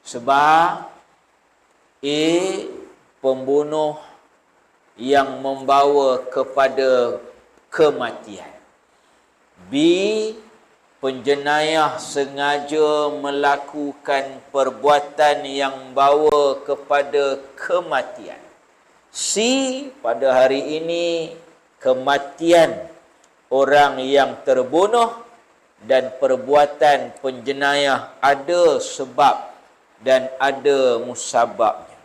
Sebab A, pembunuh yang membawa kepada kematian. B, penjenayah sengaja melakukan perbuatan yang bawa kepada kematian. C, pada hari ini kematian orang yang terbunuh dan perbuatan penjenayah ada sebab dan ada musababnya.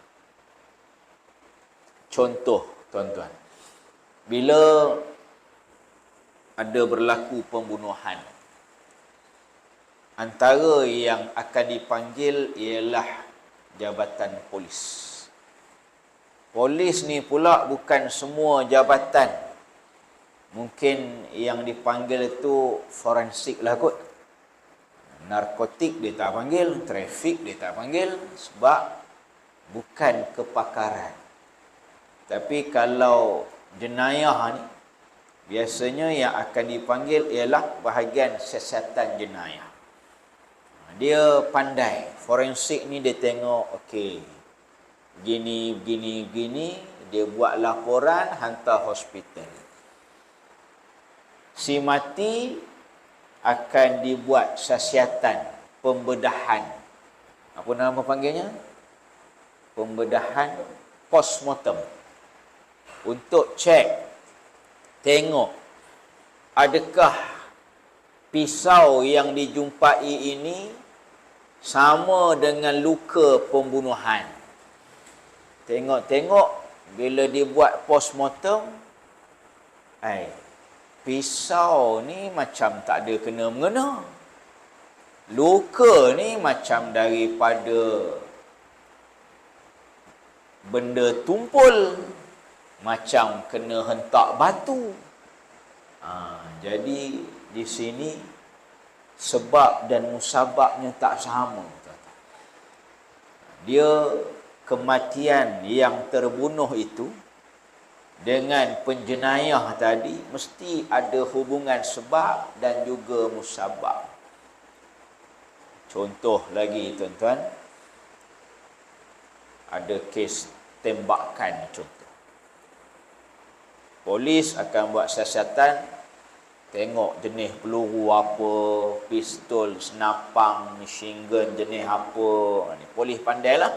Contoh, tuan-tuan. Bila ada berlaku pembunuhan, antara yang akan dipanggil ialah jabatan polis. Polis ni pula bukan semua jabatan. Mungkin yang dipanggil itu forensik lah kot. Narkotik dia tak panggil, trafik dia tak panggil, sebab bukan kepakaran. Tapi kalau jenayah ni, biasanya yang akan dipanggil ialah bahagian siasatan jenayah. Dia pandai. Forensik ni dia tengok, okey, gini, dia buat laporan, hantar hospital. Si mati akan dibuat siasatan, pembedahan. Apa nama panggilnya? Pembedahan postmortem. Untuk cek, tengok, adakah pisau yang dijumpai ini sama dengan luka pembunuhan. Tengok-tengok, bila dibuat postmortem, pisau ni macam tak ada kena-mengena. Luka ni macam daripada benda tumpul, macam kena hentak batu. Jadi di sini sebab dan musababnya tak sama. Dia kematian yang terbunuh itu dengan penjenayah tadi mesti ada hubungan sebab dan juga musabab. Contoh lagi, tuan-tuan, ada kes tembakan contoh. Polis akan buat siasatan, tengok jenis peluru apa, pistol, senapang, machine gun jenis apa. Polis pandai lah.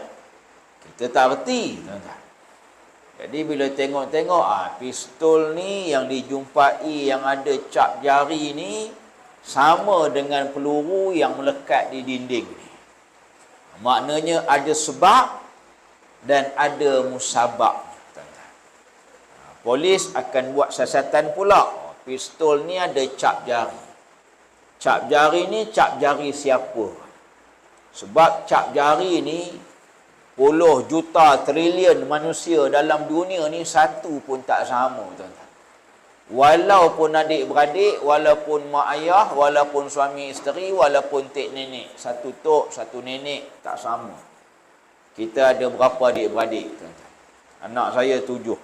Kita tak erti, tuan-tuan. Jadi bila tengok-tengok, pistol ni yang dijumpai yang ada cap jari ni sama dengan peluru yang melekat di dinding ni. Maknanya ada sebab dan ada musabab. Polis akan buat siasatan pula. Pistol ni ada cap jari. Cap jari ni cap jari siapa? Sebab cap jari ni puluh juta trilion manusia dalam dunia ni satu pun tak sama, tuan-tuan. Walaupun adik-beradik, walaupun mak ayah, walaupun suami isteri, walaupun tek nenek, satu tok, satu nenek, tak sama. Kita ada berapa adik-beradik, tuan-tuan? Anak saya 7.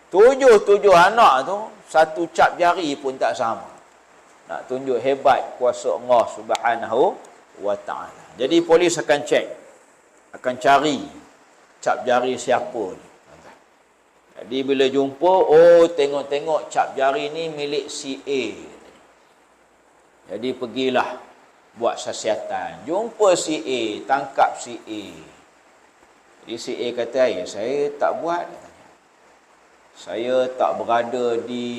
Tujuh anak tu, satu cap jari pun tak sama. Nak tunjuk hebat kuasa Allah Subhanahu wa ta'ala. Jadi polis akan cek, akan cari cap jari siapa ni. Jadi bila jumpa, tengok-tengok cap jari ni milik si A. Jadi pergilah buat siasatan. Jumpa si A, tangkap si A. Jadi si A kata, saya tak buat. Saya tak berada di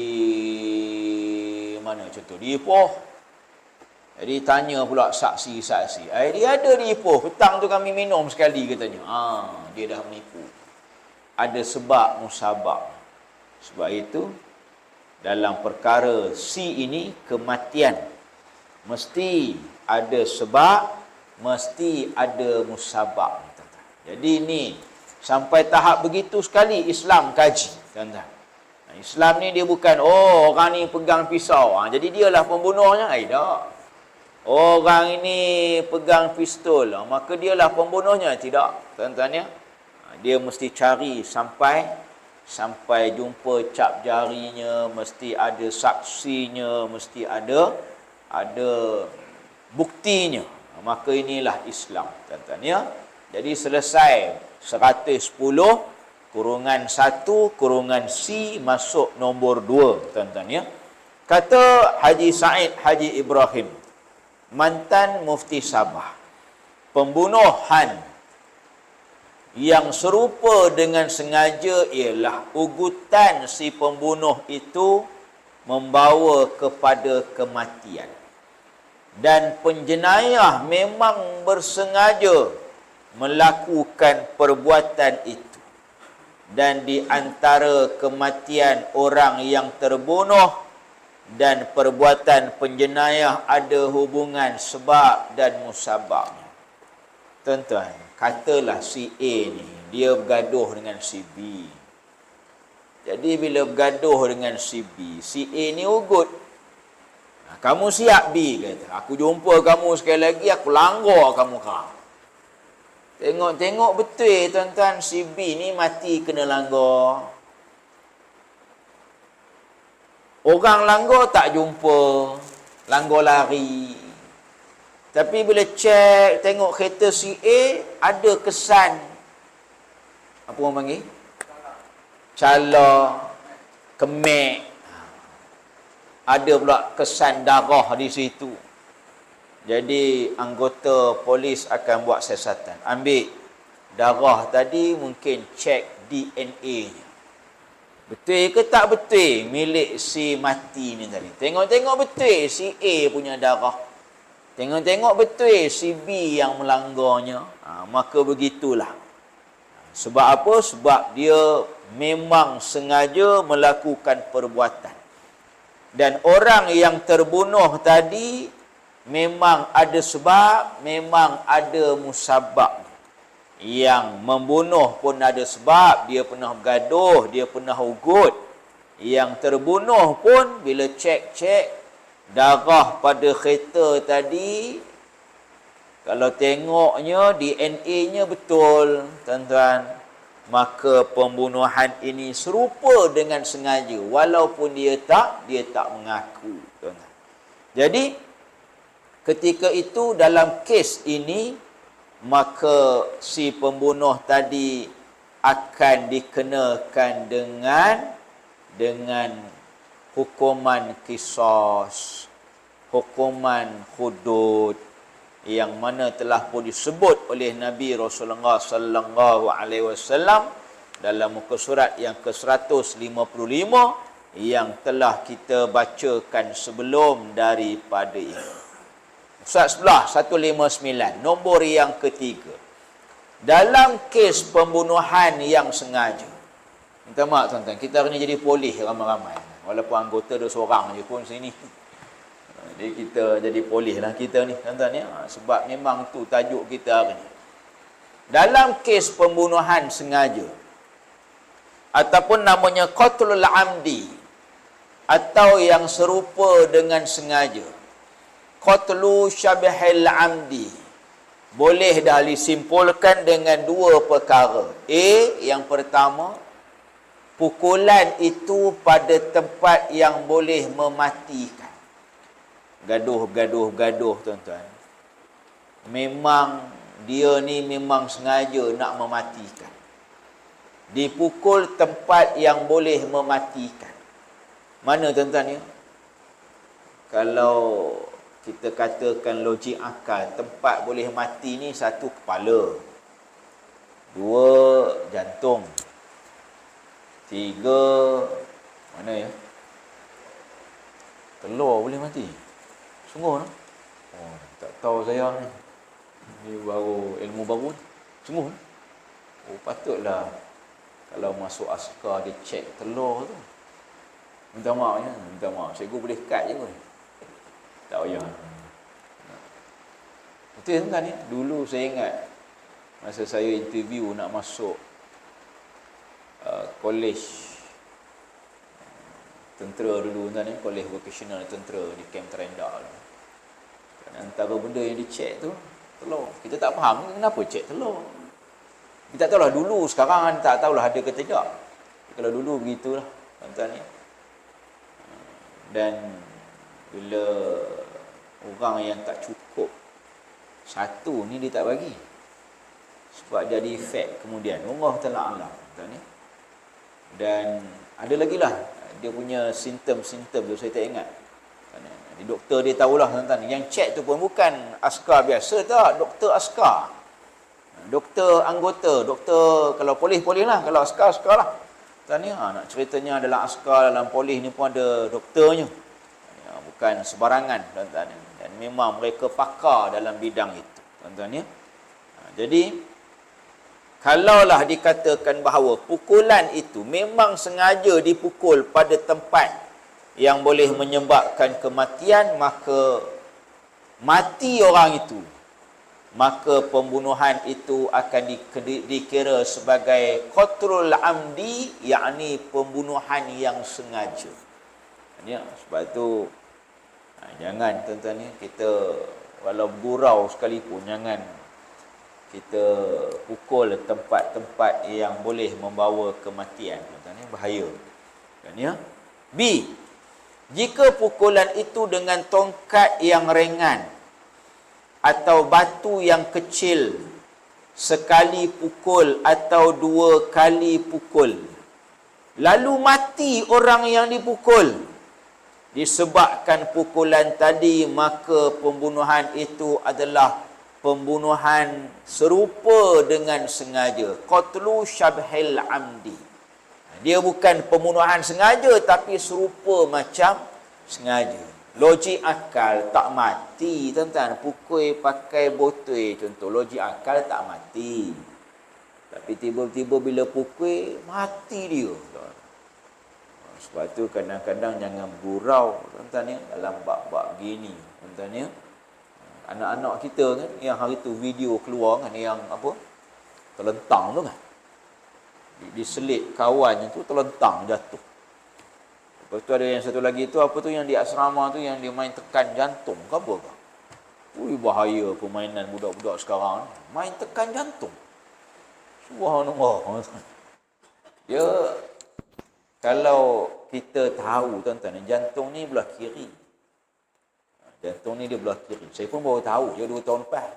mana contoh, di Ipoh. Jadi tanya pula saksi-saksi. Dia ada di Ipoh. Petang tu kami minum sekali katanya. Dia dah menipu. Ada sebab musabab. Sebab itu dalam perkara C ini, kematian, mesti ada sebab, mesti ada musabab. Jadi ini sampai tahap begitu sekali Islam kaji, tuan-tuan. Islam ni dia bukan orang ni pegang pisau, jadi dialah pembunuhnya. Tak. Orang ini pegang pistol, maka dialah pembunuhnya. Tidak, tuan-tuan ya. Dia mesti cari sampai jumpa cap jarinya, mesti ada saksinya, mesti ada buktinya. Maka inilah Islam, tuan-tuan ya. Jadi selesai 110 kurungan 1 kurungan C masuk nombor 2, tuan-tuan ya. Kata Haji Said Haji Ibrahim, mantan mufti Sabah, pembunuhan yang serupa dengan sengaja ialah ugutan si pembunuh itu membawa kepada kematian. Dan penjenayah memang bersengaja melakukan perbuatan itu. Dan di antara kematian orang yang terbunuh dan perbuatan penjenayah ada hubungan sebab dan musabab. Tuan-tuan, katalah si A ni, dia bergaduh dengan si B. Jadi bila bergaduh dengan si B, si A ni ugut. Kamu siap B, kata. Aku jumpa kamu sekali lagi, aku langgar kamu kau. Tengok-tengok betul tuan-tuan, si B ni mati kena langgar. Orang langgar tak jumpa, langgar lari. Tapi bila cek, tengok kereta si A, ada kesan. Apa orang panggil? Cala, kemek. Ada pula kesan darah di situ. Jadi anggota polis akan buat siasatan. Ambil darah tadi, mungkin cek DNA-nya. Betul ke tak betul milik si mati ni tadi. Tengok-tengok betul si A punya darah. Tengok-tengok betul si B yang melanggarnya. Maka begitulah. Sebab apa? Sebab dia memang sengaja melakukan perbuatan. Dan orang yang terbunuh tadi memang ada sebab, memang ada musabab. Yang membunuh pun ada sebab, dia pernah bergaduh, dia pernah ugut. Yang terbunuh pun bila cek-cek darah pada kereta tadi, kalau tengoknya DNA-nya betul, tuan-tuan, maka pembunuhan ini serupa dengan sengaja, walaupun dia tak mengaku, tuan-tuan. Jadi ketika itu dalam kes ini, maka si pembunuh tadi akan dikenakan dengan hukuman qisas, hukuman hudud, yang mana telah pun disebut oleh Nabi Rasulullah sallallahu alaihi wasallam dalam muka surat yang ke-155 yang telah kita bacakan sebelum daripada ini. Surat sebelah 159, nombor yang ketiga. Dalam kes pembunuhan yang sengaja. Minta maaf tuan-tuan, kita kena jadi polis ramai-ramai. Walaupun anggota ada seorang je pun sini. Jadi kita jadi polis lah kita ni, tuan-tuan ya. Sebab memang tu tajuk kita hari ni. Dalam kes pembunuhan sengaja, ataupun namanya qatlul amdi, atau yang serupa dengan sengaja, qatlu syabihil amdi, boleh dah disimpulkan dengan dua perkara. A, yang pertama, pukulan itu pada tempat yang boleh mematikan. Gaduh, tuan-tuan. Memang dia ni memang sengaja nak mematikan. Dipukul tempat yang boleh mematikan. Mana tuan-tuan ya? Kalau kita katakan logik akal, tempat boleh mati ni satu kepala, dua jantung, tiga mana ya? Telur boleh mati. Sungguh no? Oh, tak tahu saya ni. Ni baru ilmu baru ni. Sungguh no? Oh, patutlah kalau masuk askar dia cek telur tu. Minta maaf ya, minta maaf. Cikgu boleh cut je pun. Tak payah. Betul kan ni? Dulu saya ingat masa saya interview nak masuk kolej tentera dulu kan ni, kolej vocational tentera di Camp Terendah. Antara benda yang dicek tu telur. Kita tak faham kenapa cek telur. Kita tak tahulah dulu, sekarang tak tahulah ada ke tidak. Kalau dulu begitulah tuan-tuan ni. Dan bila orang yang tak cukup satu ni dia tak bagi. sebab jadi efek kemudian. Allah Ta'ala alam. Dan ada lagi lah dia punya simptom-simptom tu saya tak ingat. Jadi doktor dia tahulah tuan-tuan. Yang cek tu pun bukan askar biasa tak, doktor askar. Doktor anggota, doktor kalau polis lah, kalau askar lah. Tanya nak ceritanya adalah askar dalam polis ni pun ada doktornya. Bukan sebarangan tuan-tuan. Dan memang mereka pakar dalam bidang itu tuan-tuan ya. Jadi kalaulah dikatakan bahawa pukulan itu memang sengaja dipukul pada tempat yang boleh menyebabkan kematian, maka mati orang itu, maka pembunuhan itu akan dikira sebagai qatlul amdi, yakni pembunuhan yang sengaja. Ya, sebab itu jangan tuan-tuan ni, kita walau gurau sekalipun jangan kita pukul tempat-tempat yang boleh membawa kematian tuan-tuan ni, bahaya. Kan ya? B, jika pukulan itu dengan tongkat yang ringan atau batu yang kecil, sekali pukul atau 2 kali pukul, lalu mati orang yang dipukul disebabkan pukulan tadi, maka pembunuhan itu adalah pembunuhan serupa dengan sengaja. Qatlu syabhil amdi. Dia bukan pembunuhan sengaja, tapi serupa macam sengaja. Logik akal tak mati tuan-tuan. Pukul pakai botol contoh, logik akal tak mati. Tapi tiba-tiba bila pukul, mati dia. Sebab tu kadang-kadang jangan gurau tuan-tuan ya, dalam bab-bab gini tuan-tuan ya. Anak-anak kita kan, yang hari tu video keluar kan, yang apa, terlentang tu kan, diselit kawan tu, terlentang jatuh. Lepas tu ada yang satu lagi tu, apa tu yang di asrama tu, yang dia main tekan jantung ke apa ke. Ui, bahaya permainan budak-budak sekarang, main tekan jantung. Subhanallah. Ya, kalau kita tahu tuan-tuan, jantung ni belah kiri. Jantung ni dia belah kiri. Saya pun baru tahu je 2 tahun lepas.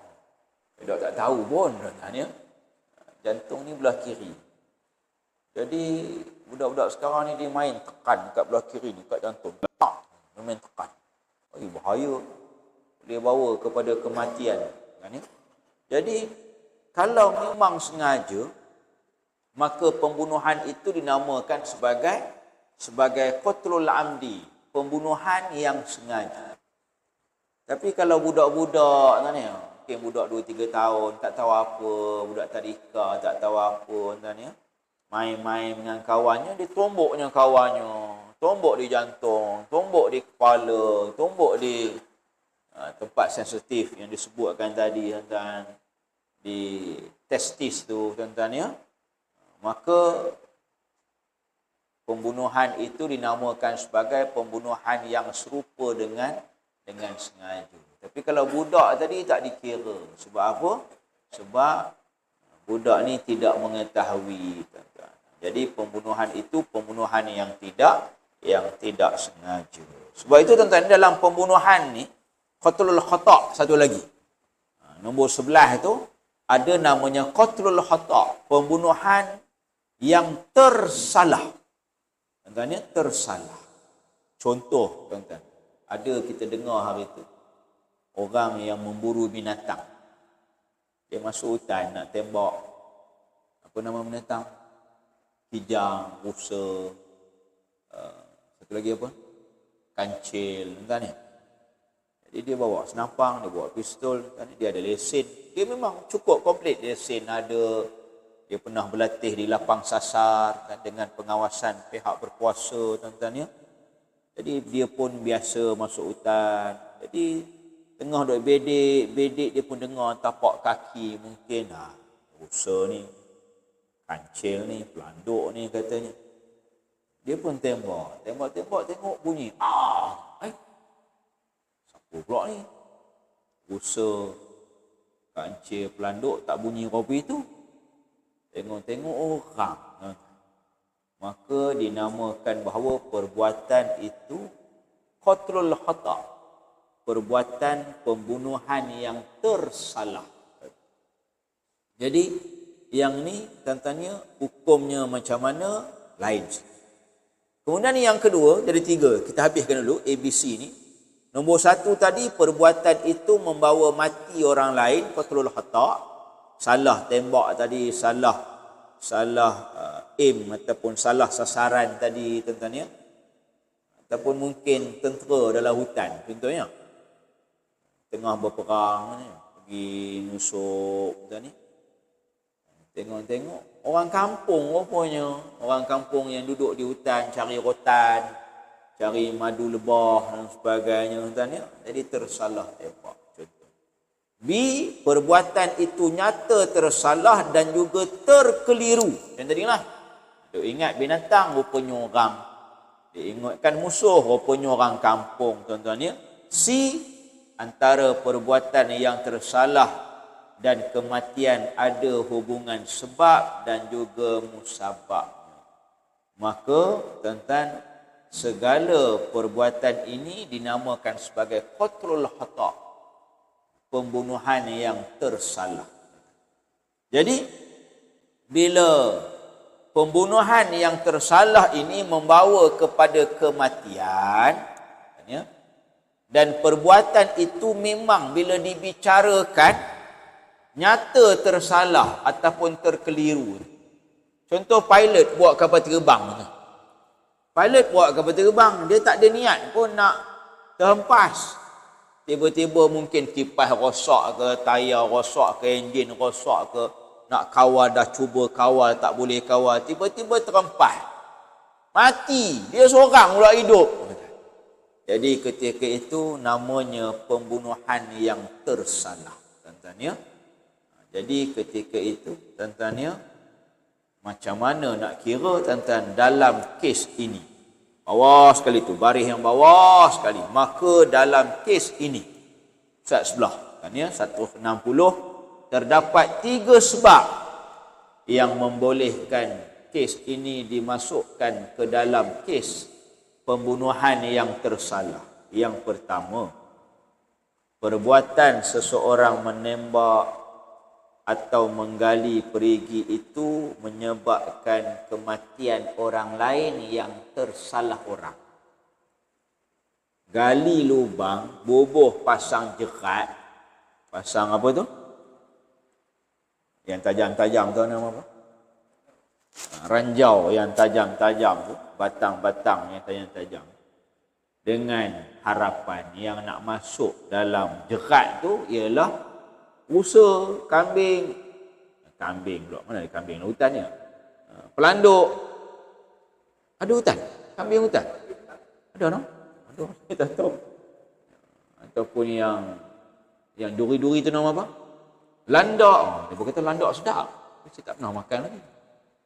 Saya tak tahu pun tuan-tuan ya. Jantung ni belah kiri. Jadi budak-budak sekarang ni dia main tekan kat belah kiri ni, kat jantung. Dia main tekan. Bahaya. Dia bawa kepada kematian. Kan ya? Jadi kalau memang sengaja, maka pembunuhan itu dinamakan sebagai qatlul amdi, pembunuhan yang sengaja. Tapi kalau budak-budak kan ya, mungkin budak 2-3 tahun tak tahu apa, budak tadika tak tahu apa kan ya, main-main dengan kawannya, dia tomboknya kawannya, tombok di jantung, tombok di kepala, tombok di tempat sensitif yang disebutkan tadi tuan-tuan, di testis tu tuan-tuan ya. Maka pembunuhan itu dinamakan sebagai pembunuhan yang serupa dengan sengaja. Tapi kalau budak tadi tak dikira. Sebab apa? Sebab budak ni tidak mengetahui tuan-tuan. Jadi pembunuhan itu pembunuhan yang tidak sengaja. Sebab itu tuan-tuan, dalam pembunuhan ni qatlul khata' satu lagi. Nombor 11 itu ada namanya qatlul khata', pembunuhan yang tersalah. Tuan-tuan ya, tersalah. Contoh tuan-tuan, ada kita dengar hari itu orang yang memburu binatang. Dia masuk hutan nak tembak apa nama binatang? Kijang, rusa, satu lagi apa? Kancil, tuan-tuan ya. Jadi dia bawa senapang, dia bawa pistol, dia ada lesen. Dia memang cukup komplit, lesen ada, dia pernah berlatih di lapang sasar kan, dengan pengawasan pihak berkuasa tuan-tuan ya. Jadi dia pun biasa masuk hutan. Jadi tengah duk bedik dia pun dengar tapak kaki mungkin rusa ni, kancil ni, pelanduk ni katanya. Dia pun tembak, tengok bunyi. Siapa pula ni? Rusa, kancil, pelanduk tak bunyi kopi tu. Tengok orang. Maka dinamakan bahawa perbuatan itu qatlul khata', perbuatan pembunuhan yang tersalah. Jadi yang ni tanya hukumnya macam mana lain. Kemudian yang kedua, jadi 3. Kita habiskan dulu ABC ni. Nombor 1 tadi, perbuatan itu membawa mati orang lain, qatlul khata'. Salah tembak tadi, salah aim ataupun salah sasaran tadi tuan-tuan ya. Ataupun mungkin tentera dalam hutan contohnya. Tengah berperang ni, pergi nusuk tuan ni. Tengok orang kampung rupanya, orang kampung yang duduk di hutan cari rotan, cari madu lebah dan sebagainya tuan ya. Jadi tersalah tembak contoh. B, perbuatan itu nyata tersalah dan juga terkeliru. Yang tadilah. Dia ingat binatang rupanya orang. Dia ingatkan musuh rupanya orang kampung tuan-tuan ya. C, antara perbuatan yang tersalah dan kematian ada hubungan sebab dan juga musababnya. Maka tuan-tuan, segala perbuatan ini dinamakan sebagai qatlul khata', pembunuhan yang tersalah. Jadi bila pembunuhan yang tersalah ini membawa kepada kematian ya, dan perbuatan itu memang bila dibicarakan nyata tersalah ataupun terkeliru. Contoh pilot buat kapal terbang. Pilot buat kapal terbang, dia tak ada niat pun nak terhempas. Tiba-tiba mungkin kipas rosak ke, tayar rosak ke, enjin rosak ke, nak kawal dah cuba kawal tak boleh kawal, tiba-tiba terhempas. Mati, dia seorang pula hidup. Jadi ketika itu namanya pembunuhan yang tersalah. Tuan-tuan ya. Jadi ketika itu tuan-tuan macam mana nak kira tuan-tuan dalam kes ini. Bawah sekali tu, baris yang bawah sekali. Maka dalam kes ini, Ustaz sebelah kan ya 160, terdapat 3 sebab yang membolehkan kes ini dimasukkan ke dalam kes pembunuhan yang tersalah. Yang pertama, perbuatan seseorang menembak atau menggali perigi itu menyebabkan kematian orang lain yang tersalah orang. Gali lubang, bubuh pasang jerat. Pasang apa tu? Yang tajam-tajam tu nama apa? Ranjau yang tajam-tajam tu, batang-batang yang tajam-tajam. Dengan harapan yang nak masuk dalam jerat tu ialah rusa, kambing pula, mana ada kambing hutan ni? Pelanduk. Ada hutan? Kambing hutan? Ada no? Ada, kita tak tahu. Ataupun yang duri-duri tu nama apa? Landak. Dia berkata landak sedap. Saya tak pernah makan lagi.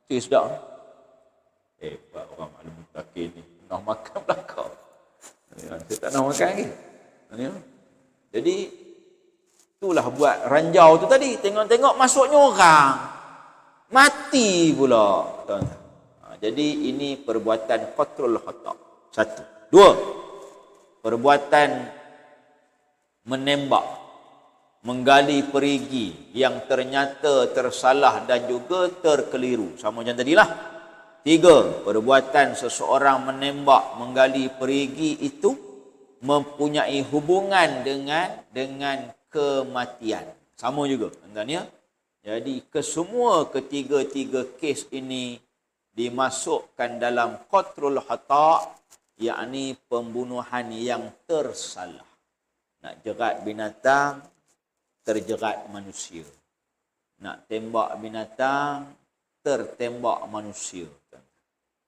Cik sedap. Pak orang maklum mutakin ni. Pernah makan belakang. Saya tak pernah makan lagi. Jadi itulah buat ranjau tu tadi. Tengok-tengok masuknya orang. Mati pula. Jadi ini perbuatan qatlul khata'. 1. 2. Perbuatan menembak, menggali perigi yang ternyata tersalah dan juga terkeliru. Sama macam tadilah. 3. Perbuatan seseorang menembak, menggali perigi itu mempunyai hubungan dengan kematian. Sama juga tuan-tuan ya. Jadi kesemua ketiga-tiga kes ini dimasukkan dalam qatlul khata', yakni pembunuhan yang tersalah. Nak jerat binatang, terjerat manusia. Nak tembak binatang, tertembak manusia.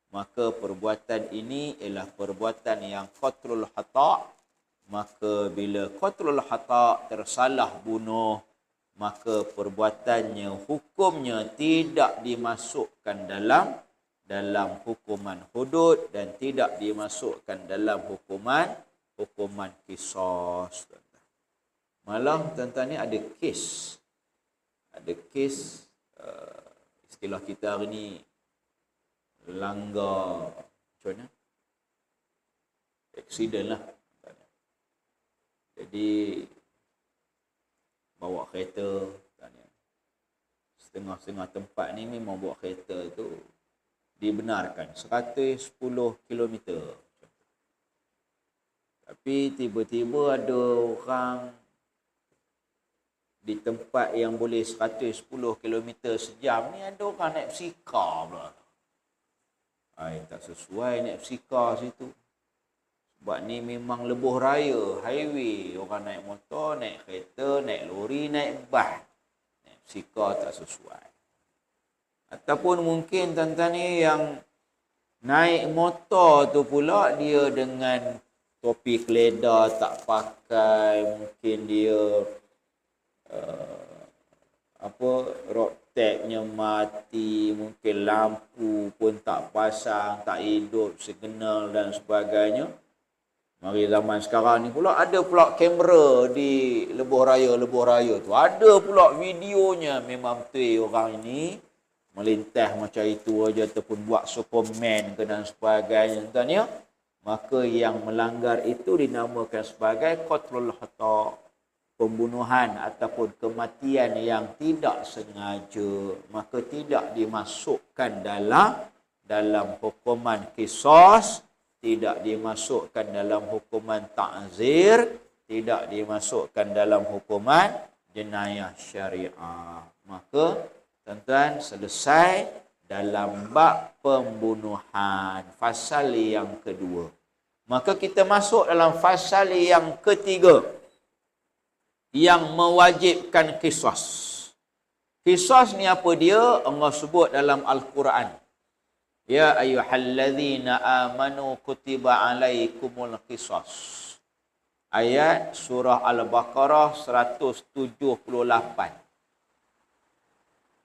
Maka perbuatan ini ialah perbuatan yang qatlul khata'. Maka bila qatlul khata' tersalah bunuh, maka perbuatannya, hukumnya tidak dimasukkan dalam hukuman hudud dan tidak dimasukkan dalam hukuman qisas. Malah tuan-tuan ni ada kes. Ada kes istilah kita hari ni langgar macam mana? Accident lah. Jadi bawa kereta setengah-setengah tempat ni memang bawa kereta tu dibenarkan 110 km. Tapi tiba-tiba ada orang di tempat yang boleh 110 km sejam ni ada orang naik basikal pula. Tak sesuai naik basikal situ. Sebab ni memang lebuh raya, highway. Orang naik motor, naik kereta, naik lori, naik bas. Naik basikal tak sesuai. Ataupun mungkin tuan-tuan ni yang naik motor tu pula dia dengan topi keledar tak pakai, mungkin dia road tagnya mati, mungkin lampu pun tak pasang, tak hidup, signal dan sebagainya. Mari zaman sekarang ni pula ada pula kamera di lebuh raya tu. Ada pula videonya, memang betul orang ini melintas macam itu aja ataupun buat Superman ke dan sebagainya tuan ya. Maka yang melanggar itu dinamakan sebagai qatlul khata', pembunuhan ataupun kematian yang tidak sengaja. Maka tidak dimasukkan dalam hukuman qisas, tidak dimasukkan dalam hukuman ta'zir, tidak dimasukkan dalam hukuman jenayah syariah. Maka tuan-tuan selesai dalam bab pembunuhan, fasal yang kedua. Maka kita masuk dalam fasal yang ketiga yang mewajibkan qisas. Qisas ni apa dia? Allah sebut dalam Al-Quran. Ya ayyuhallazina amanu kutiba alaikumul qisas. Ayat surah Al-Baqarah 178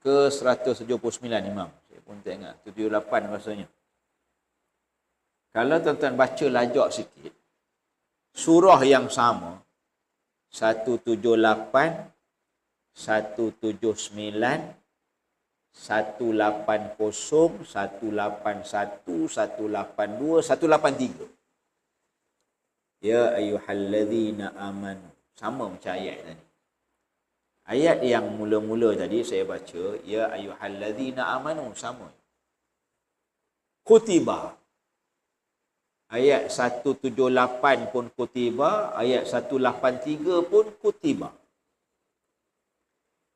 ke 179 Imam. Saya pun tak ingat 78 maksudnya. Kalau tuan-tuan baca lajak sikit, surah yang sama 178, 179, 180, 181, 182, 183. Ya ayyuhallazina amanu. Sama macam ayat tadi. Ayat yang mula-mula tadi saya baca, ya ayyuhallazina amanu, sama. Kutiba. Ayat 178 pun kutiba, ayat 183 pun kutiba.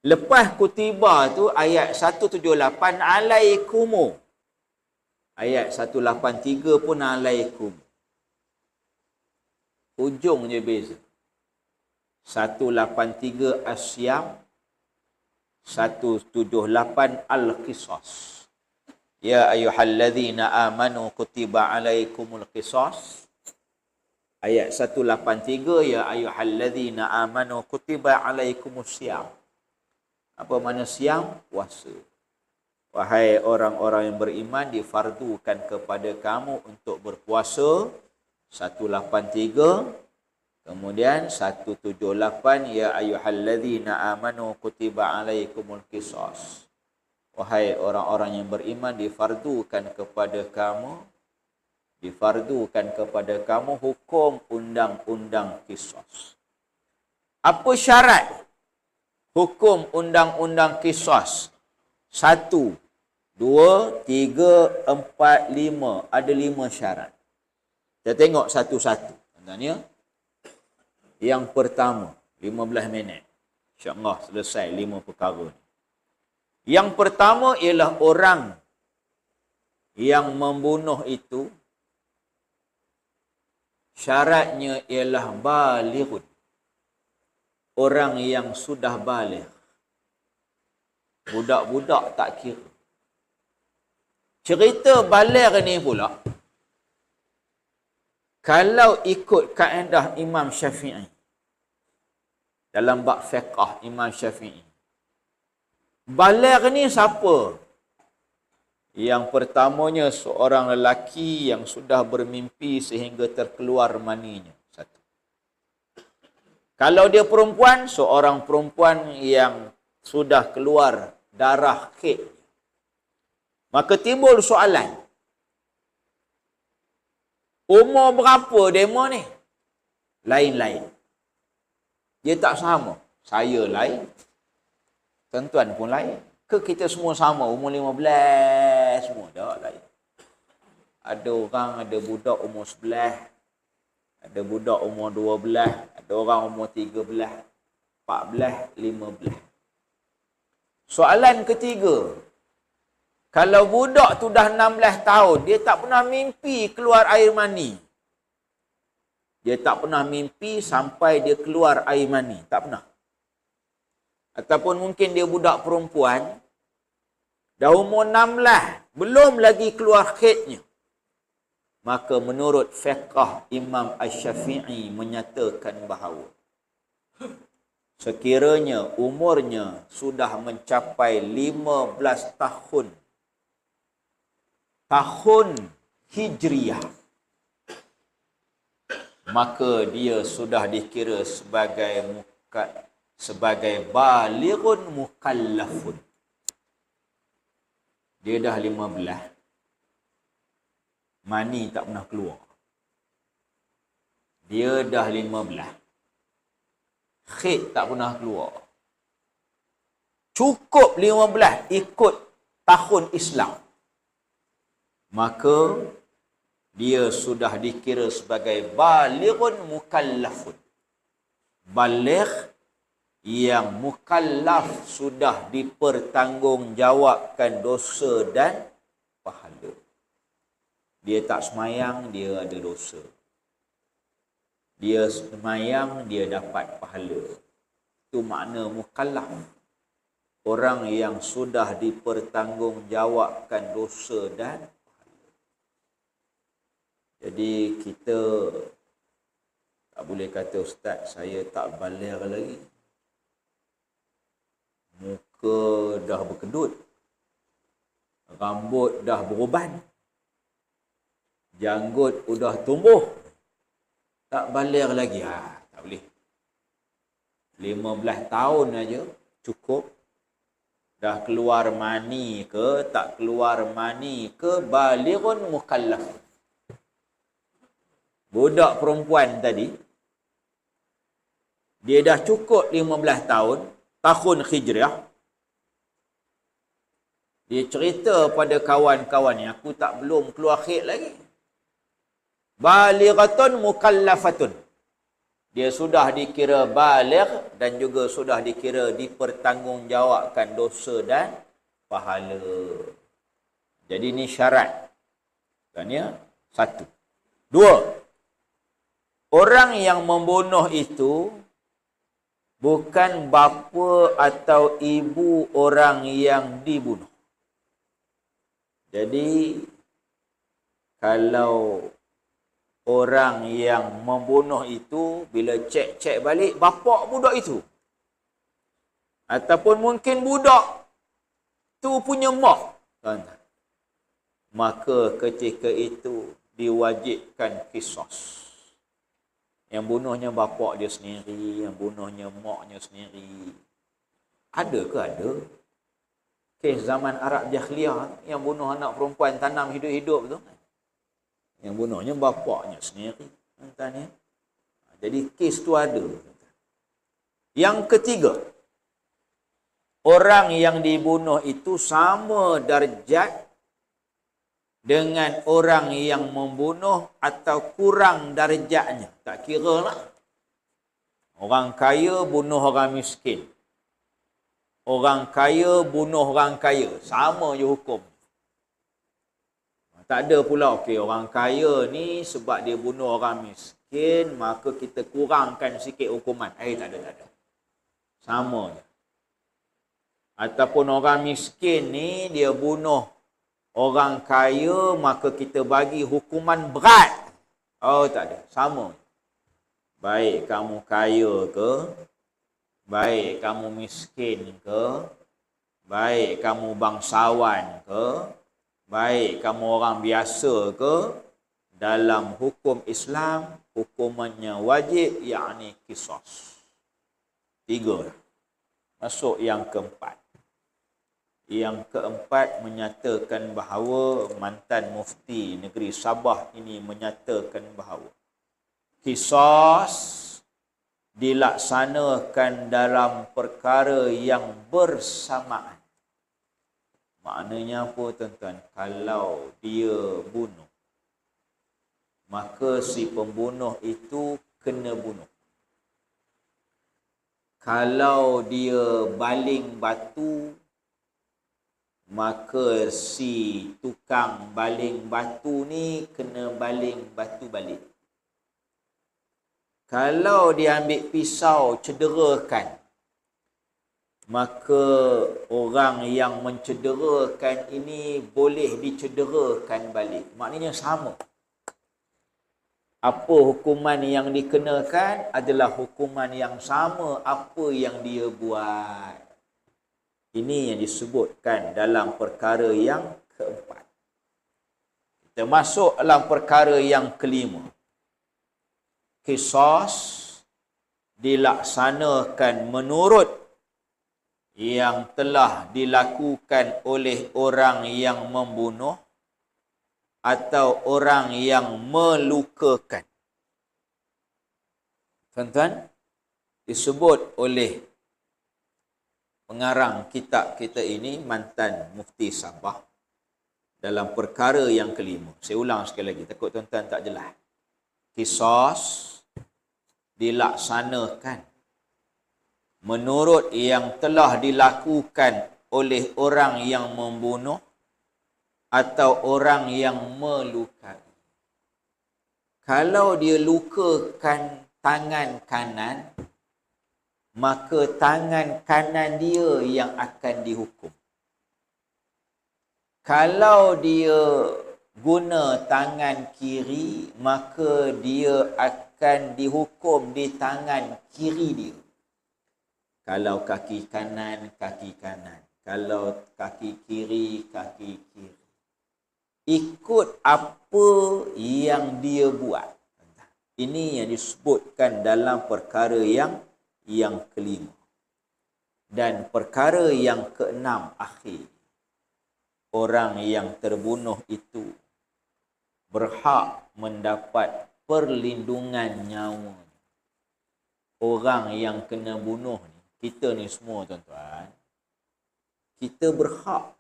Lepas kutiba tu ayat 178 alaikumu. Ayat 183 pun alaikum. Ujung je beza. 183 Asyam, 178 Al-Qisas. Ya ayyuhallazina amanu kutiba alaikumul qisas. Ayat 183 ya ayyuhallazina amanu kutiba alaikumus syiyam. Apa makna siam? Puasa. Wahai orang-orang yang beriman, difardukan kepada kamu untuk berpuasa. 183. Kemudian 178 ya ayyuhallazina amanu kutiba alaikumul qisas. Wahai orang-orang yang beriman, difardukan kepada kamu hukum undang-undang qisas. Apa syarat hukum undang-undang qisas? 1, 2, 3, 4, 5. Ada 5 syarat. Kita tengok satu-satu. Tanya. Yang pertama, 15 minit. InsyaAllah selesai 5 perkara ni. Yang pertama ialah orang yang membunuh itu syaratnya ialah balighun. Orang yang sudah baligh. Budak-budak tak kira. Cerita baligh ni pula, kalau ikut kaedah Imam Syafi'i, dalam bab fiqh Imam Syafi'i, baligh ni siapa? Yang pertamanya seorang lelaki yang sudah bermimpi sehingga terkeluar maninya. Satu. Kalau dia perempuan, seorang perempuan yang sudah keluar darah haid. Maka timbul soalan. Umur berapa demo ni? Lain-lain. Dia tak sama. Saya lain. Tuan-tuan pun lain. Ke kita semua sama, umur 15 semua? Tak lain. Ada orang, ada budak umur 11, ada budak umur 12, ada orang umur 13, 14, 15. Soalan ketiga, kalau budak tu dah 16 tahun, dia tak pernah mimpi keluar air mani. Dia tak pernah mimpi sampai dia keluar air mani. Tak pernah. Ataupun mungkin dia budak perempuan, dah umur 16, belum lagi keluar haidnya. Maka menurut fiqh Imam Asy-Syafi'i menyatakan bahawa sekiranya umurnya sudah mencapai 15 tahun, tahun Hijriah, maka dia sudah dikira sebagai balighun mukallafun. Dia dah 15, mani tak pernah keluar. Dia dah 15, haid tak pernah keluar. Cukup 15 ikut tahun Islam. Maka dia sudah dikira sebagai balighun mukallafun. Baligh yang mukallaf, sudah dipertanggungjawabkan dosa dan pahala. Dia tak semayang, dia ada dosa. Dia semayang, dia dapat pahala. Itu makna mukallaf. Orang yang sudah dipertanggungjawabkan dosa dan pahala. Jadi kita tak boleh kata, Ustaz, saya tak baligh lagi. Muka dah berkedut, rambut dah beruban, janggut udah tumbuh, tak baligh lagi. Tak boleh. 15 tahun aja cukup. Dah keluar mani ke, tak keluar mani ke, balighun mukallaf. Budak perempuan tadi, dia dah cukup 15 tahun, tahun Hijriah. Dia cerita pada kawan-kawan ni, aku tak belum keluar haid lagi. Balighatun mukallafatun. Dia sudah dikira baligh dan juga sudah dikira dipertanggungjawabkan dosa dan pahala. Jadi ini syarat. Katanya, 1. 2. Orang yang membunuh itu bukan bapa atau ibu orang yang dibunuh. Jadi, kalau orang yang membunuh itu, bila cek balik, bapa budak itu. Ataupun mungkin budak tu punya mak. Maka ketika itu diwajibkan qisas. Yang bunuhnya bapa dia sendiri, yang bunuhnya maknya sendiri. Ada ke ada? Kes zaman Arab Jahiliyah yang bunuh anak perempuan tanam hidup-hidup tu. Yang bunuhnya bapaknya sendiri. Tanya. Jadi kes tu ada. Yang ketiga, orang yang dibunuh itu sama darjat dengan orang yang membunuh atau kurang darjatnya. Tak kira lah. Orang kaya bunuh orang miskin. Orang kaya bunuh orang kaya. Sama je hukum. Tak ada pula, okey, orang kaya ni sebab dia bunuh orang miskin, maka kita kurangkan sikit hukuman. Tak ada. Sama je. Ataupun orang miskin ni, dia bunuh orang kaya, maka kita bagi hukuman berat. Tak ada. Sama. Baik kamu kaya ke, baik kamu miskin ke, baik kamu bangsawan ke, baik kamu orang biasa ke, dalam hukum Islam, hukumannya wajib, yakni qisas. 3. Masuk yang keempat. Yang keempat menyatakan bahawa mantan mufti negeri Sabah ini menyatakan bahawa qisas dilaksanakan dalam perkara yang bersamaan. Maknanya apa tuan-tuan? Kalau dia bunuh, maka si pembunuh itu kena bunuh. Kalau dia baling batu, maka si tukang baling batu ni kena baling batu balik. Kalau dia ambil pisau cederakan, maka orang yang mencederakan ini boleh dicederakan balik. Maknanya sama. Apa hukuman yang dikenakan adalah hukuman yang sama apa yang dia buat. Ini yang disebutkan dalam perkara yang keempat. Kita masuk dalam perkara yang kelima. Qisas dilaksanakan menurut yang telah dilakukan oleh orang yang membunuh atau orang yang melukakan. Tuan-tuan, disebut oleh pengarang kitab kita ini, mantan Mufti Sabah, dalam perkara yang kelima. Saya ulang sekali lagi, takut tuan-tuan tak jelas. Qisas dilaksanakan menurut yang telah dilakukan oleh orang yang membunuh atau orang yang melukai. Kalau dia lukakan tangan kanan, maka tangan kanan dia yang akan dihukum. Kalau dia guna tangan kiri, maka dia akan dihukum di tangan kiri dia. Kalau kaki kanan, kaki kanan. Kalau kaki kiri, kaki kiri. Ikut apa yang dia buat. Ini yang disebutkan dalam perkara yang kelima. Dan perkara yang keenam akhir. Orang yang terbunuh itu berhak mendapat perlindungan nyawa. Orang yang kena bunuh ni, kita ni semua tuan-tuan, kita berhak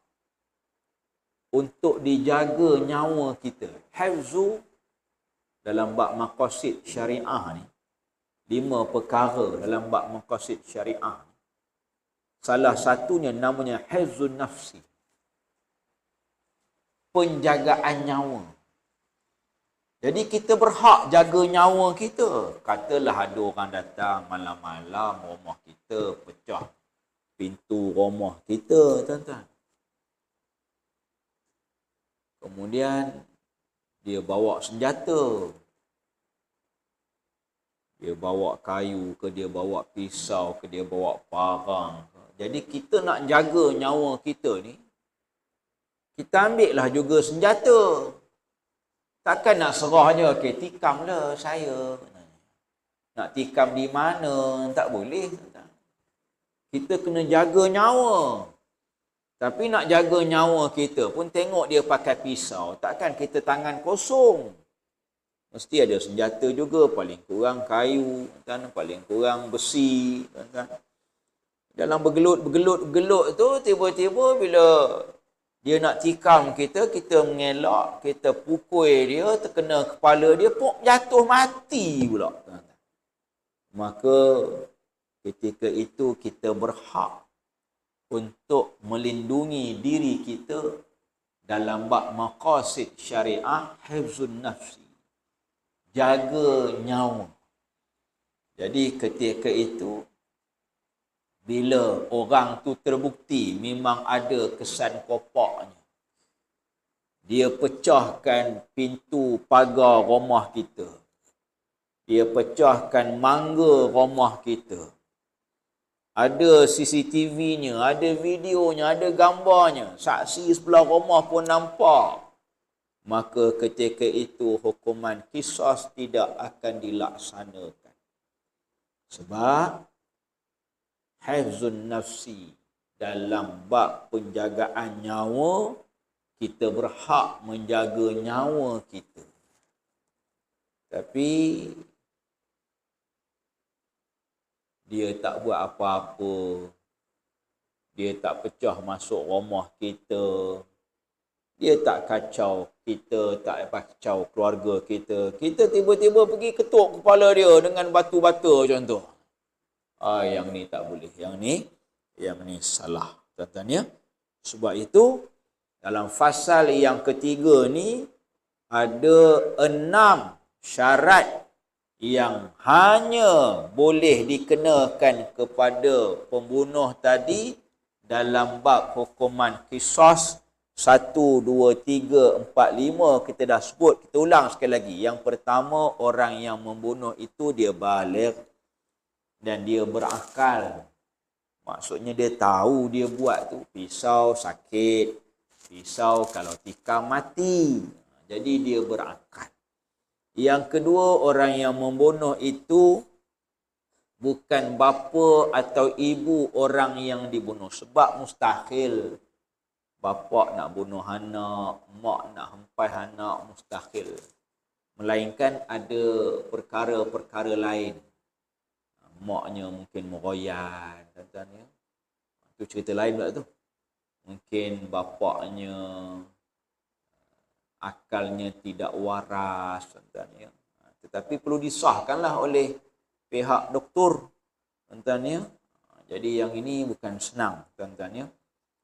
untuk dijaga nyawa kita. Hifzu dalam bab maqasid syariah ni, 5 perkara dalam bab maqasid syariah ni. Salah satunya namanya hifzun nafsi. Penjagaan nyawa. Jadi kita berhak jaga nyawa kita. Katalah ada orang datang malam-malam rumah kita, pecah pintu rumah kita, tuan-tuan. Kemudian dia bawa senjata. Dia bawa kayu ke, dia bawa pisau ke, dia bawa parang ke. Jadi kita nak jaga nyawa kita ni, kita ambil lah juga senjata. Takkan nak serah je, okey tikam lah saya. Nak tikam di mana, tak boleh. Kita kena jaga nyawa. Tapi nak jaga nyawa kita pun tengok dia pakai pisau. Takkan kita tangan kosong. Mesti ada senjata juga. Paling kurang kayu, kan? Paling kurang besi. Kan? Dalam bergelut tu, tiba-tiba bila dia nak tikam kita, kita mengelak, kita pukul dia, terkena kepala dia, pun jatuh mati pula. Maka ketika itu kita berhak untuk melindungi diri kita dalam bab maqasid syariah, hifzun nafsi. Jaga nyawa. Jadi ketika itu, bila orang tu terbukti memang ada kesan kopaknya, dia pecahkan pintu pagar rumah kita, dia pecahkan mangga rumah kita, ada CCTV-nya, ada videonya, ada gambarnya, saksi sebelah rumah pun nampak, maka ketika itu hukuman qisas tidak akan dilaksanakan. Sebab hifzun nafsi, dalam bab penjagaan nyawa, kita berhak menjaga nyawa kita. Tapi dia tak buat apa-apa. Dia tak pecah masuk rumah kita. Dia tak kacau kita, tak kacau keluarga kita. Kita tiba-tiba pergi ketuk kepala dia dengan batu-batu macam tu. Yang ni tak boleh. Yang ni salah. Tuan-tuan ya. Sebab itu, dalam fasal yang ketiga ni, ada 6 syarat yang hanya boleh dikenakan kepada pembunuh tadi dalam bab hukuman qisas 1, 2, 3, 4, 5 kita dah sebut. Kita ulang sekali lagi. Yang pertama, orang yang membunuh itu dia baligh dan dia berakal. Maksudnya dia tahu dia buat tu. Pisau sakit, pisau kalau tikam mati. Jadi dia berakal. Yang kedua, orang yang membunuh itu bukan bapa atau ibu orang yang dibunuh. Sebab mustahil bapa nak bunuh anak, mak nak hempas anak, mustahil. Melainkan ada perkara-perkara lain. Maknya mungkin meroyan, tuan-tuan ya. Itu cerita lain pula tu. Mungkin bapaknya akalnya tidak waras, tuan-tuan ya. Tetapi perlu disahkanlah oleh pihak doktor, tuan-tuan ya. Jadi yang ini bukan senang, tuan-tuan ya.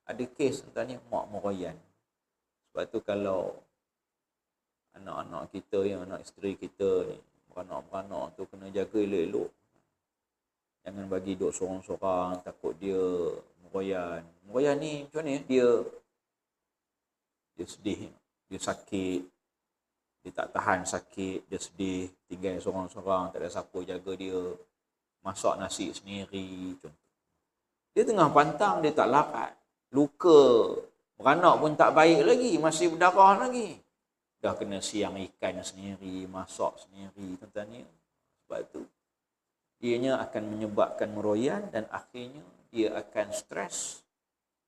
Ada kes, tuan-tuan ya, mak meroyan. Sebab tu kalau anak-anak kita, yang anak isteri kita ni, beranak-beranak tu kena jaga elok-elok. Jangan bagi duduk sorang-sorang, takut dia meroyan. Meroyan ni macam mana? Dia sedih, dia sakit, dia tak tahan sakit, dia sedih, tinggal sorang-sorang, tak ada siapa jaga dia, masak nasi sendiri, contoh. Dia tengah pantang, dia tak lakat, luka, beranak pun tak baik lagi, masih berdarah lagi. Dah kena siang ikan sendiri, masak sendiri, tuan-tuan ni. Sebab tu ianya akan menyebabkan meroyan dan akhirnya dia akan stres.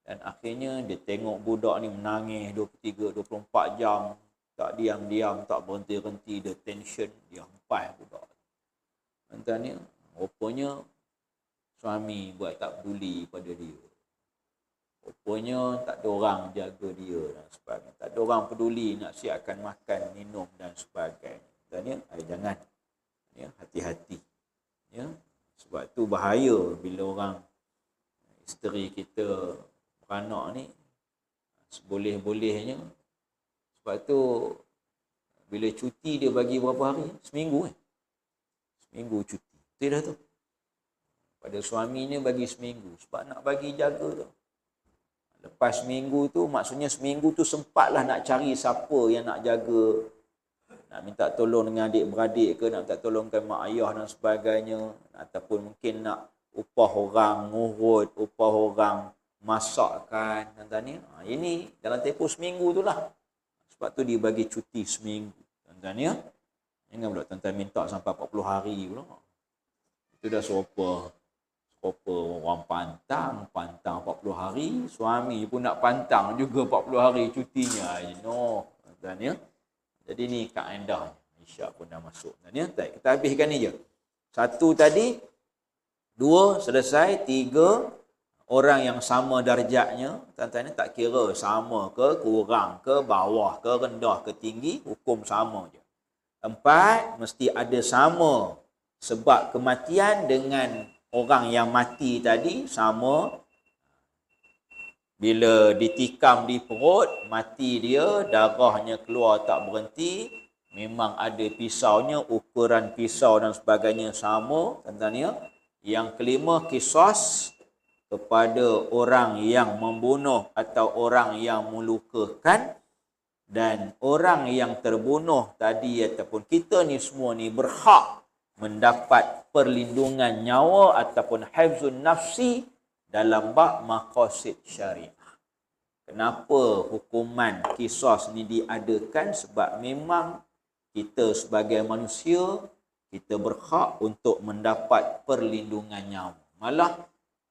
Dan akhirnya dia tengok budak ni menangis 23, 24 jam. Tak diam-diam, tak berhenti-henti, dia tension, dia hempas budak. Tuan-tuan ni, rupanya suami buat tak peduli pada dia. Rupanya tak ada orang jaga dia dan sebagainya. Tak ada orang peduli nak siapkan makan, minum dan sebagainya. Tuan ni, jangan. Ya, hati-hati. Ya, sebab tu bahaya bila orang isteri kita beranak ni seboleh-bolehnya. Sebab tu bila cuti dia bagi berapa hari? Seminggu Seminggu cuti. Betul dah tu. Pada suami ni bagi seminggu sebab nak bagi jaga tu. Lepas seminggu tu, maksudnya seminggu tu sempatlah nak cari siapa yang nak jaga. Nak minta tolong dengan adik-beradik ke, nak minta tolong dengan mak ayah dan sebagainya. Ataupun mungkin nak upah orang ngurut, upah orang masakkan. Tuan-tuan ni, ini dalam tempoh seminggu tu lah. Sebab tu dia bagi cuti seminggu. Tuan-tuan ya. Jangan pula tuan-tuan minta sampai 40 hari pula. Itu dah serupa orang pantang 40 hari. Suami pun nak pantang juga 40 hari cutinya. No, tuan-tuan ya. Jadi ni kaedahnya. Isyak pun dah masuk. Ya, kita habiskan ni je. 1 tadi, 2 selesai, 3 orang yang sama darjatnya. Tuan-tuan ni tak kira sama ke, kurang ke, bawah ke, rendah ke, tinggi, hukum sama je. 4 mesti ada sama sebab kematian dengan orang yang mati tadi sama. Bila ditikam di perut, mati dia, darahnya keluar tak berhenti, memang ada pisaunya, ukuran pisau dan sebagainya sama. Tuan-tuan ya. Yang kelima, qisas kepada orang yang membunuh atau orang yang melukakan. Dan orang yang terbunuh tadi ataupun kita ni semua ni berhak mendapat perlindungan nyawa ataupun hifzun nafsi dalam bab maqasid syariah. Kenapa hukuman qisas ni diadakan? Sebab memang kita sebagai manusia, kita berhak untuk mendapat perlindungan nyawa. Malah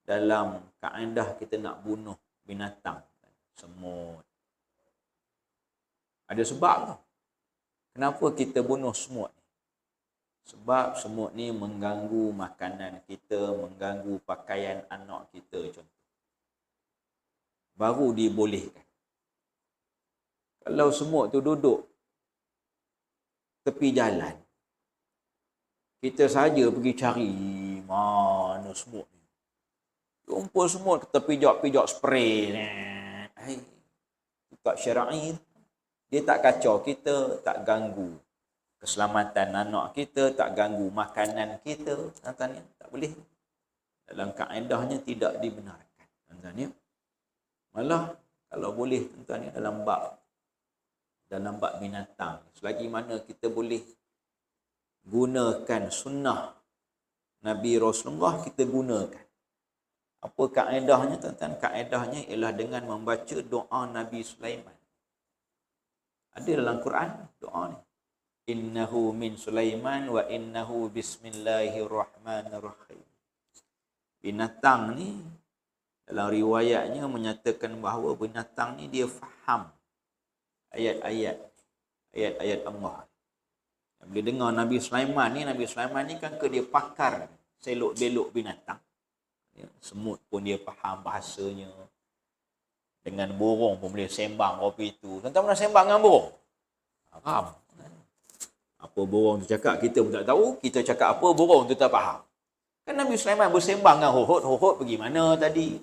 dalam kaedah kita nak bunuh binatang, semut. Ada sebab tu. Kenapa kita bunuh semut? Sebab semut ni mengganggu makanan kita, mengganggu pakaian anak kita contoh. baru dibolehkan. Kalau semut tu duduk tepi jalan, kita saja pergi cari mana semut ni. Jumpa semut, kita pijak-pijak spray. Tak syar'i. Dia tak kacau kita, tak ganggu keselamatan anak kita, tak ganggu makanan kita. Tuan-tuan ya, tak boleh. Dalam kaedahnya tidak dibenarkan. Tuan-tuan ya. Malah kalau boleh tuan-tuan ya, dalam bab binatang, selagi mana kita boleh gunakan sunnah Nabi Rasulullah, kita gunakan. Apa kaedahnya tuan-tuan? Kaedahnya ialah dengan membaca doa Nabi Sulaiman. Ada dalam Quran doa ni. Innahu min Sulaiman wa innahu bismillahirrahmanirrahim. Binatang ni dalam riwayatnya menyatakan bahawa binatang ni dia faham ayat-ayat Allah. Bila dengar Nabi Sulaiman ni kan dia pakar selok-belok binatang. Ya, semut pun dia faham bahasanya. Dengan burung pun boleh sembang kopi itu. Tuan-tuan pernah sembang dengan burung? Faham. Apa burung tu cakap, kita pun tak tahu. Kita cakap apa, burung tu tak faham. Kan Nabi Sulaiman bersembang dengan Hud. Hud pergi mana tadi?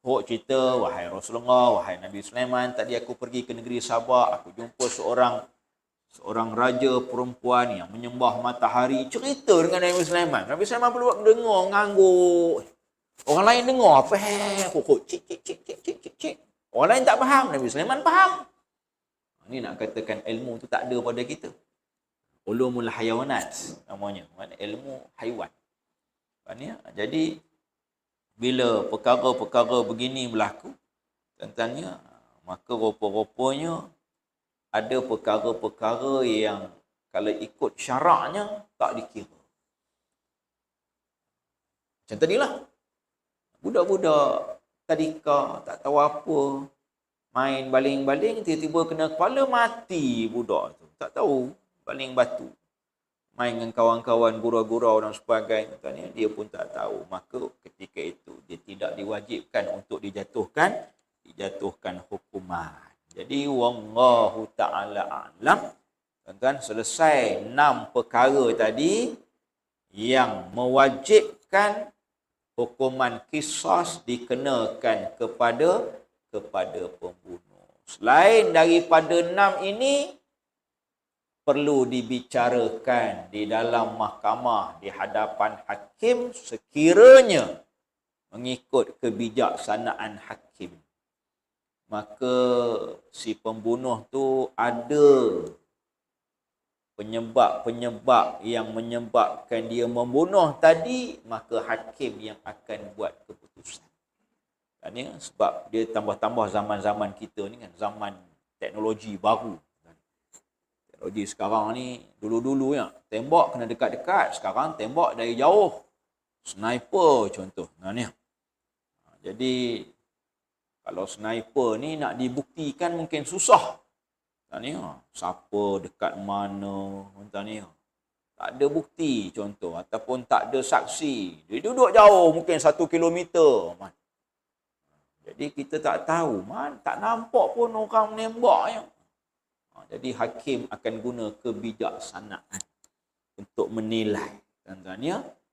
Hud cerita, wahai Rasulullah, wahai Nabi Sulaiman, tadi aku pergi ke negeri Sabah, aku jumpa seorang raja perempuan yang menyembah matahari. Cerita dengan Nabi Sulaiman. Nabi Sulaiman perlu dengar, ngangguk. Orang lain dengar, apa? Hud, cik. Orang lain tak faham, Nabi Sulaiman faham. Ini nak katakan ilmu tu tak ada pada kita. Ulumul hayawanat namanya, ilmu haiwan. Jadi bila perkara-perkara begini berlaku, tentangnya maka rupa-rupanya ada perkara-perkara yang kalau ikut syaraknya tak dikira. Macam tadilah, budak-budak tadika tak tahu apa, main baling-baling, tiba-tiba kena kepala, mati budak tu. Tak tahu, baling batu. Main dengan kawan-kawan, gurau-gurau dan sebagainya. Dia pun tak tahu. Maka ketika itu, dia tidak diwajibkan untuk dijatuhkan hukuman. Jadi, wallahu ta'ala a'lam. Tuan-tuan, selesai 6 perkara tadi yang mewajibkan hukuman qisas dikenakan kepada pembunuh. Selain daripada 6 ini, perlu dibicarakan di dalam mahkamah, di hadapan hakim sekiranya mengikut kebijaksanaan hakim. Maka si pembunuh tu ada penyebab yang menyebabkan dia membunuh tadi, maka hakim yang akan buat keputusan. Dan ya, sebab dia tambah-tambah zaman-zaman kita ni kan, zaman teknologi baru. Teknologi sekarang ni, dulu-dulu ya, tembak kena dekat-dekat, sekarang tembak dari jauh. Sniper contoh. Jadi, kalau sniper ni nak dibuktikan mungkin susah. Siapa dekat mana, tak ada bukti contoh, ataupun tak ada saksi. Dia duduk jauh, mungkin 1 kilometer. Jadi kita tak tahu, tak nampak pun orang menembaknya. Jadi hakim akan guna kebijaksanaan untuk menilai.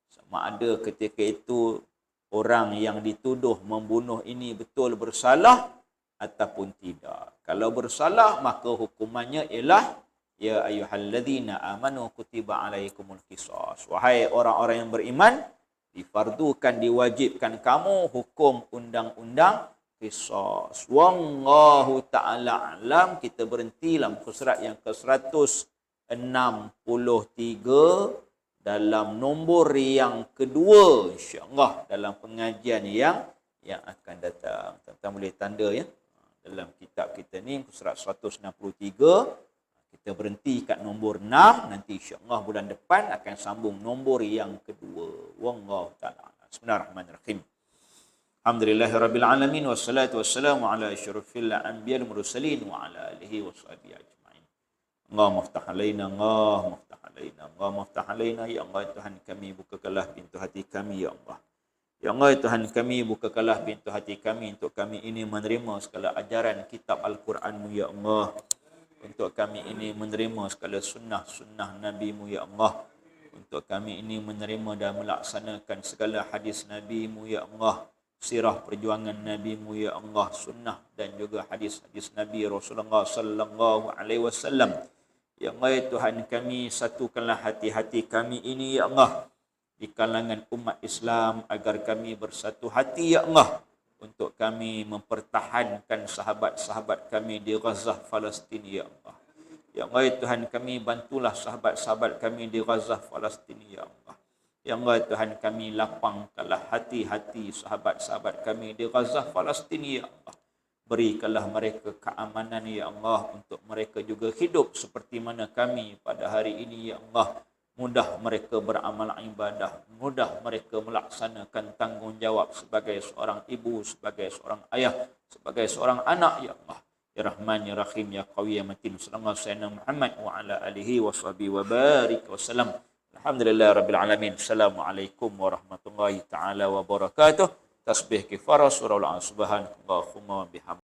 Sama ada ketika itu orang yang dituduh membunuh ini betul bersalah ataupun tidak. Kalau bersalah, maka hukumannya ialah ya ayyuhalladzina amanu kutiba alaikumul qisas. Wahai orang-orang yang beriman, difardukan, diwajibkan kamu hukum undang-undang qisas. Wallahu ta'ala alam. Kita berhenti dalam surat yang ke-163 dalam nombor yang kedua, insya-Allah dalam pengajian yang akan datang. Tuan-tuan boleh tanda ya. Dalam kitab kita ni surat 163, kita berhenti kat nombor 6, nanti insya-Allah bulan depan akan sambung nombor yang kedua. Wallahu ta'ala. Bismillahirrahmanirrahim. Alhamdulillahirabbil alamin wassalatu wassalamu ala asyrafil anbiya'il mursalin wa ala alihi washabihi ajmain. Allahumma iftah alaina, Allahumma iftah alaina, Allahumma iftah alaina ya Allah. Tuhan kami, bukakanlah pintu hati kami ya Allah. Ya Allah, Tuhan kami, bukakanlah pintu hati kami untuk kami ini menerima segala ajaran kitab Al-Quran-Mu, Ya Allah. Untuk kami ini menerima segala sunnah-sunnah Nabi-Mu, Ya Allah. Untuk kami ini menerima dan melaksanakan segala hadis Nabi-Mu, Ya Allah. Sirah perjuangan Nabi-Mu, Ya Allah. Sunnah dan juga hadis-hadis Nabi Rasulullah sallallahu alaihi wasallam. Ya Allah, Tuhan kami, satukanlah hati-hati kami ini, Ya Allah, di kalangan umat Islam agar kami bersatu hati, Ya Allah, untuk kami mempertahankan sahabat-sahabat kami di Gaza, Palestin, Ya Allah. Ya Allah, Tuhan kami, bantulah sahabat-sahabat kami di Gaza, Palestin, Ya Allah. Ya Allah, Tuhan kami, lapangkanlah hati-hati sahabat-sahabat kami di Gaza, Palestin, Ya Allah. Berikanlah mereka keamanan, Ya Allah, untuk mereka juga hidup seperti mana kami pada hari ini, Ya Allah. Mudah mereka beramal ibadah, mudah mereka melaksanakan tanggungjawab sebagai seorang ibu, sebagai seorang ayah, sebagai seorang anak, Ya Allah. Ya Rahman, Ya Rahim, Ya Qawi, Ya Matin. Sallallahu alaihi Muhammad wa ala alihi wa sahbihi wa barik wa salam. Alhamdulillah Rabbil Alamin. Assalamualaikum warahmatullahi ta'ala wabarakatuh. Tasbih kifarah surah al-Subhanallahumma wa bihamdih.